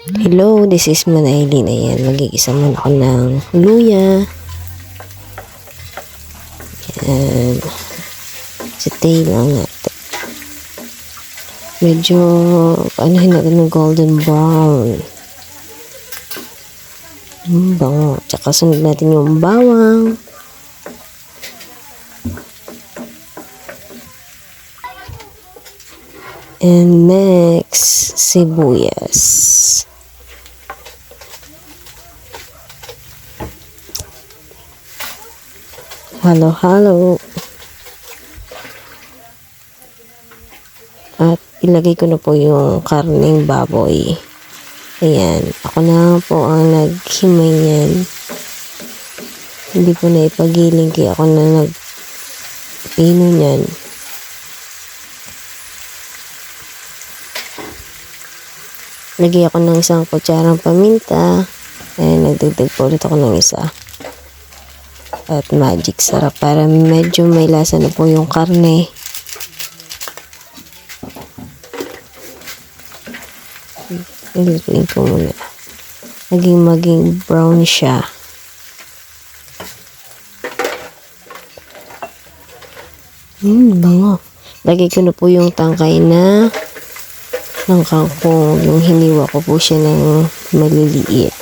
Hello, this is Manaylin. Ayan, mag-iisa muna ako ng luya. Ayan. Satay lang natin. Medyo, anuhin natin ng golden brown. Bango. Tsaka sunod natin yung bawang. And next, sibuyas. Halo-halo. At ilagay ko na po yung karneng baboy. Ayan. Ako na po ang naghimay niyan. Hindi po na ipagiling kaya ako na nagpino niyan. Lagay ako ng isang kutsarang paminta. Ayan, nagdagdag po ulit ako ng isa. At magic sarap para medyo may lasa na po yung karne. Ilagay ko muna. Maging brown siya. Bango. Lagay ko na po yung tangkay ng kangkong. Yung hiniwa ko po siya ng maliliit.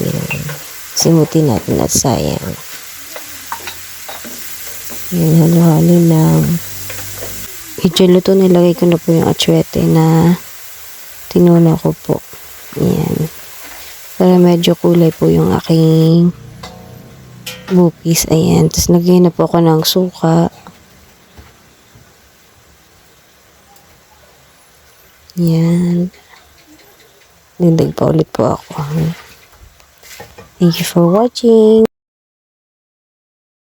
Yan. Simutin natin at sayang. Yan, halo-halo lang. Medyo luto, nilagay ko na po yung atsuete na tinuna ko po. Yan. Para medyo kulay po yung aking bupis. Ayan. Tapos lagay na po ako ng suka. Yan. Dindag pa ulit po ako. Thank you for watching.